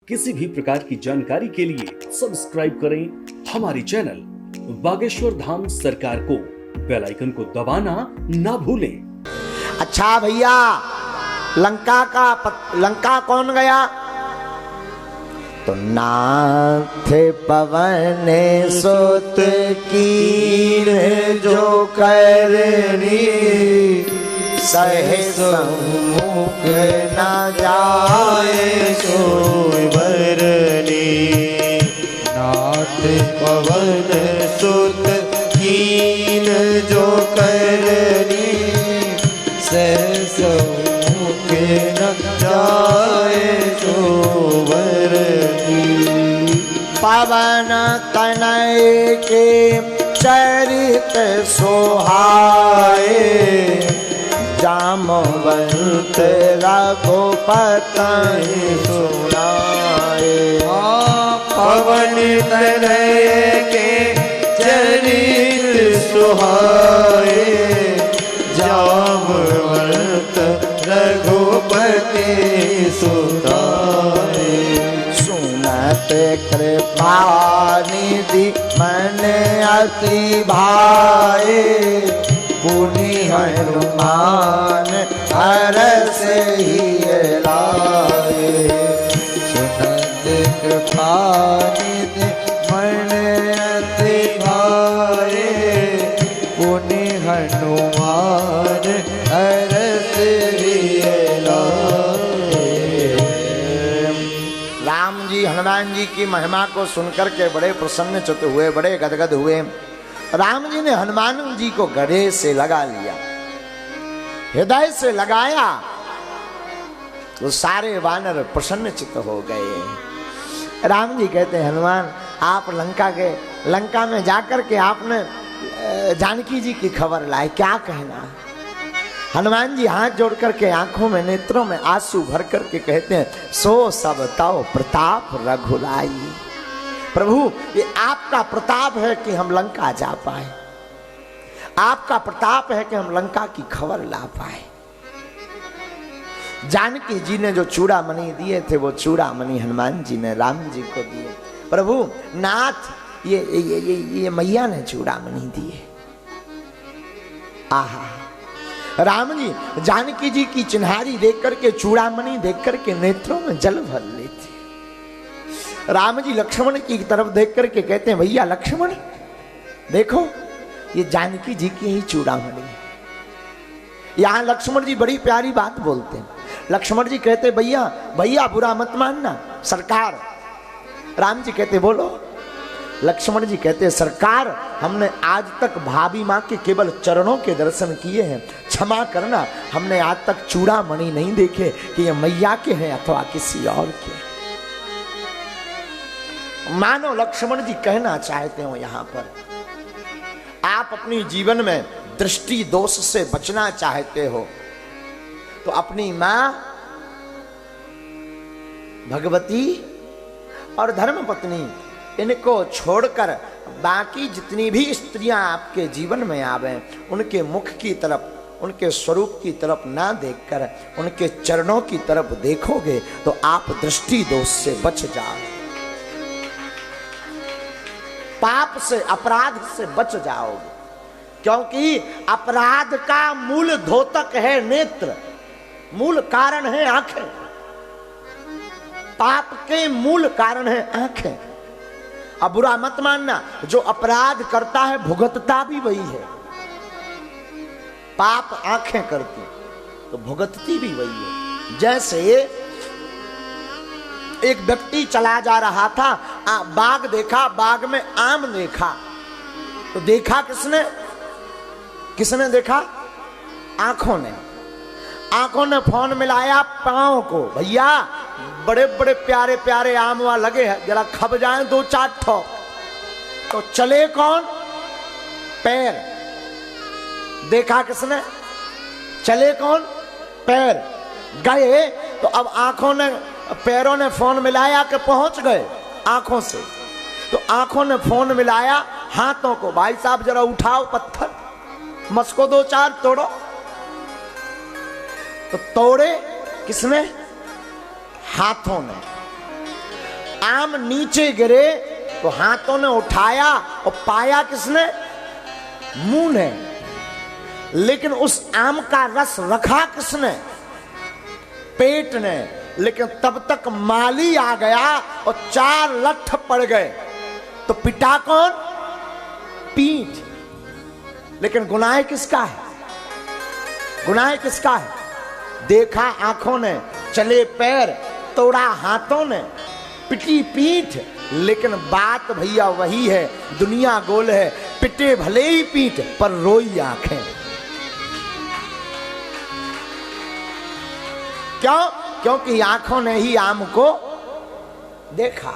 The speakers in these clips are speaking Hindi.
किसी भी प्रकार की जानकारी के लिए सब्सक्राइब करें हमारी चैनल बागेश्वर धाम सरकार को। बेल आइकन को दबाना ना भूलें। अच्छा भैया, लंका कौन गया? तो नाथ पवन सुत कीन जो करनी, सहे सम्मुख न जाए सोई भरनी। नाथ पवन सुत कीन जो करनी, सहे सम्मुख न जाए सोई भरनी। पवन तनय के चरित सोहाए, जामवंत रघुपति सुनाए। पवन तनय के चरित सुहाए, जामवंत रघुपति सुनाए। सुनत कृपा निधि मन अति भाए, पुनि हनुमान हरष ही लाए। सुनत कृपा निधि मन अति भाए, पुनि हनुमान हरष ही लाए। राम जी हनुमान जी की महिमा को सुनकर के बड़े प्रसन्नचित्त हुए, बड़े गदगद हुए। राम जी ने हनुमान जी को गले से लगा लिया, हृदय से लगाया, तो सारे वानर प्रसन्नचित्त हो गए। राम जी कहते हैं, हनुमान आप लंका गए, लंका में जाकर के आपने जानकी जी की खबर लाए, क्या कहना? हनुमान जी हाथ जोड़ करके आंखों में नेत्रों में आंसू भर करके कहते हैं, सो सब तव प्रताप रघुराई। प्रभु, ये आपका प्रताप है कि हम लंका जा पाए, आपका प्रताप है कि हम लंका की खबर ला पाए। जानकी जी ने जो चूड़ामणि दिए थे, वो चूड़ामणि हनुमान जी ने राम जी को दिए। प्रभु नाथ, ये मैया ने चूड़ामणि दिए। आहा, राम जी जानकी जी की चिन्हारी देख करके, चूड़ामणि देख करके नेत्रों में जल भर लेते। राम जी लक्ष्मण की तरफ देख करके कहते हैं, भैया लक्ष्मण देखो, ये जानकी जी की ही चूड़ामणि है। यहां लक्ष्मण जी बड़ी प्यारी बात बोलते हैं। लक्ष्मण जी कहते, भैया भैया बुरा मत मानना सरकार। राम जी कहते, बोलो। लक्ष्मण जी कहते, सरकार हमने आज तक भाभी माँ के केवल चरणों के दर्शन किए हैं, क्षमा करना, हमने आज तक चूड़ामणि नहीं देखे कि ये मैया के हैं अथवा किसी और के। मानो लक्ष्मण जी कहना चाहते हो यहां पर, आप अपनी जीवन में दृष्टि दोष से बचना चाहते हो तो अपनी मां भगवती और धर्मपत्नी इनको छोड़कर बाकी जितनी भी स्त्रियां आपके जीवन में आवे, उनके मुख की तरफ, उनके स्वरूप की तरफ ना देखकर उनके चरणों की तरफ देखोगे तो आप दृष्टि दोष से बच जाओगे, पाप से, अपराध से बच जाओगे। क्योंकि अपराध का मूल द्योतक है नेत्र, मूल कारण है आंखें, पाप के मूल कारण है आंखें। अब बुरा मत मानना, जो अपराध करता है भुगतता भी वही है। पाप आंखें करती तो भुगतती भी वही है। जैसे एक व्यक्ति चला जा रहा था, बाग देखा, बाग में आम देखा, तो देखा किसने? किसने देखा? आंखों ने। आंखों ने फोन मिलाया पांव को, भैया बड़े बड़े प्यारे प्यारे आम वहां लगे हैं, जरा खब जाए दो चार ठो। तो चले कौन? पैर। देखा किसने? चले कौन? पैर। गए तो अब आंखों ने, पैरों ने फोन मिलाया कि पहुंच गए आंखों से, तो आंखों ने फोन मिलाया हाथों को, भाई साहब जरा उठाओ पत्थर, मस्को दो चार तोड़ो। तो तोड़े किसने? हाथों ने। आम नीचे गिरे तो हाथों ने उठाया और पाया किसने? मुंह ने। लेकिन उस आम का रस रखा किसने? पेट ने। लेकिन तब तक माली आ गया और 4 लठ पड़ गए, तो पिटा कौन? पीठ। लेकिन गुनाह किसका है? गुनाह किसका है? देखा आंखों ने, चले पैर, तोड़ा हाथों ने, पिटी पीठ। लेकिन बात भैया वही है, दुनिया गोल है, पिटे भले ही पीठ पर रोई आंखें। क्यों? क्योंकि आंखों ने ही आम को देखा।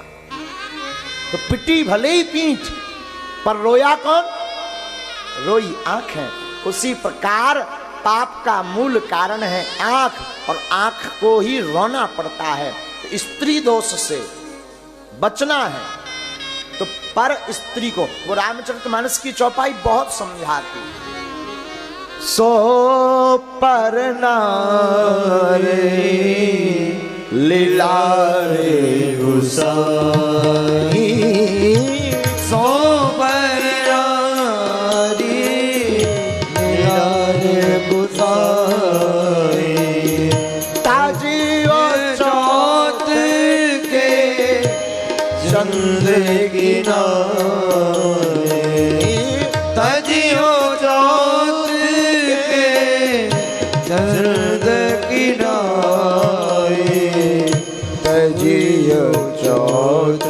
तो पिटी भले ही पीठ पर रोया कौन? रोई आंखें। उसी प्रकार पाप का मूल कारण है आंख, और आंख को ही रोना पड़ता है। तो स्त्री दोष से बचना है तो पर स्त्री को, वो रामचरितमानस की चौपाई बहुत समझाती है। सो पर नारे लीलारे गुसाई, सो पर नारी लीलारे गुसाई, ताजियो चौथ के चंद्र किनारे, ताजियो चौथ चंद किनारे, तजियो चौथ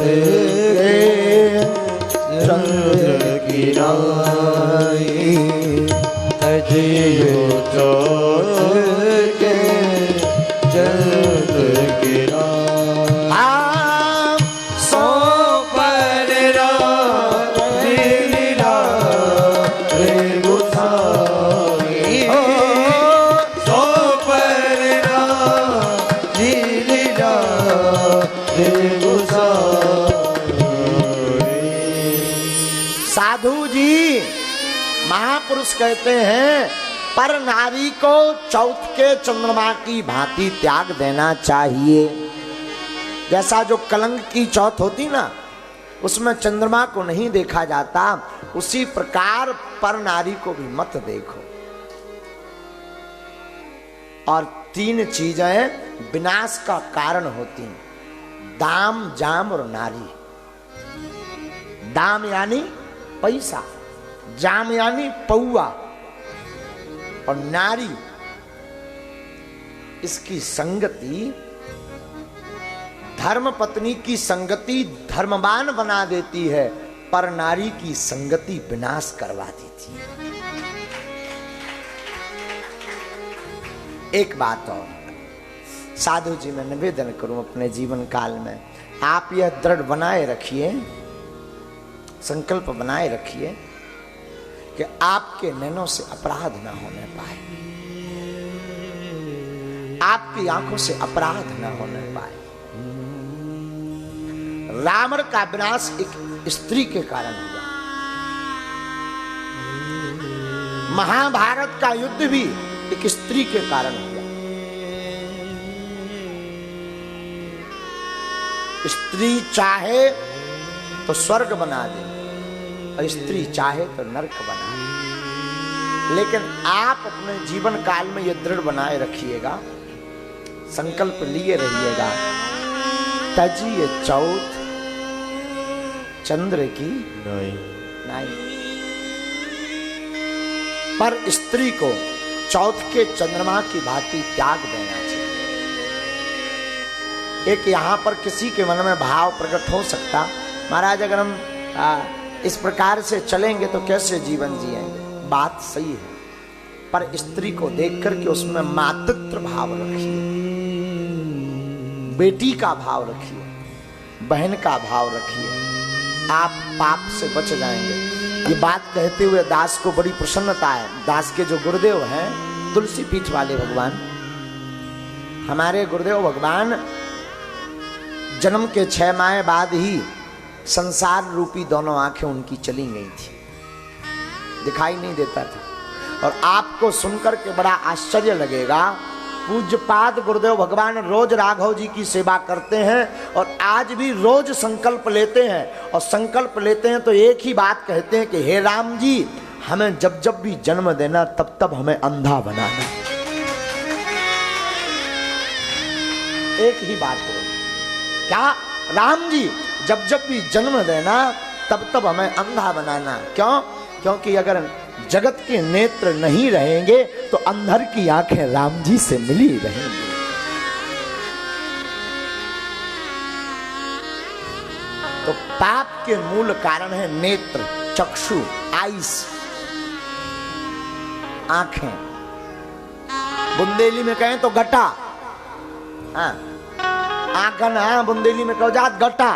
चंद किनारे, तजियो चौथ चंद किनारे। सो पर लीला रे गुसाई, साधु जी महापुरुष कहते हैं पर नारी को चौथ के चंद्रमा की भांति त्याग देना चाहिए। जैसा जो कलंक की चौथ होती ना, उसमें चंद्रमा को नहीं देखा जाता, उसी प्रकार पर नारी को भी मत देखो। और 3 चीजें विनाश का कारण होती हैं, दाम, जाम और नारी। दाम यानी पैसा, जाम यानी पौआ, और नारी इसकी संगति, धर्म पत्नी की संगति धर्मवान बना देती है, पर नारी की संगति विनाश करवा देती है। एक बात और साधु जी मैं निवेदन करूं अपने जीवन काल में, आप यह दृढ़ बनाए रखिए, संकल्प बनाए रखिए कि आपके नैनों से अपराध ना होने पाए, आपकी आंखों से अपराध ना होने पाए। रावण का विनाश एक स्त्री के कारण हुआ। महाभारत का युद्ध भी एक स्त्री के कारण हुआ। स्त्री चाहे तो स्वर्ग बना दे और स्त्री चाहे तो नरक बना दे। लेकिन आप अपने जीवन काल में यह दृढ़ बनाए रखिएगा, संकल्प लिए रहिएगा, तजिए चौथ चंद्र की नहीं। पर स्त्री को चौथ के चंद्रमा की भांति त्याग देना चाहिए। एक यहां पर किसी के मन में भाव प्रकट हो सकता, महाराज अगर हम इस प्रकार से चलेंगे तो कैसे जीवन जिएंगे। बात सही है, पर स्त्री को देख करके उसमें मातृत्व भाव रखिए, बेटी का भाव रखिए, बहन का भाव रखिए, आप पाप से बच जाएंगे। ये बात कहते हुए दास को बड़ी प्रसन्नता है। दास के जो गुरुदेव हैं तुलसी पीठ वाले भगवान, हमारे गुरुदेव भगवान जन्म के 6 माह बाद ही संसार रूपी दोनों आंखें उनकी चली गई थी, दिखाई नहीं देता था। और आपको सुनकर के बड़ा आश्चर्य लगेगा, पूज्यपाद गुरुदेव भगवान रोज राघव जी की सेवा करते हैं और आज भी रोज संकल्प लेते हैं। और संकल्प लेते हैं तो एक ही बात कहते हैं कि हे राम जी, हमें जब जब भी जन्म देना तब तब हमें अंधा बनाना। एक ही बात बोल, क्या राम जी जब जब भी जन्म देना तब तब हमें अंधा बनाना। क्यों? क्योंकि अगर जगत के नेत्र नहीं रहेंगे तो अंधर की आंखें राम जी से मिली रहेंगी। तो पाप के मूल कारण है नेत्र, चक्षु, आइस, आंखें। बुंदेली में कहें तो गटा, आंखन है, बुंदेली में कहो जात गटा।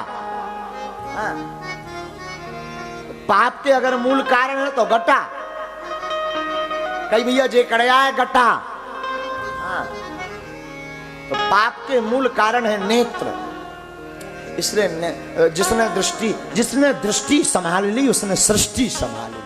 पाप के अगर मूल कारण है तो गटा। कई भैया जे कड़या है गटा। तो पाप के मूल कारण है नेत्र। इसलिए जिसने दृष्टि संभाल ली उसने सृष्टि संभाल ली।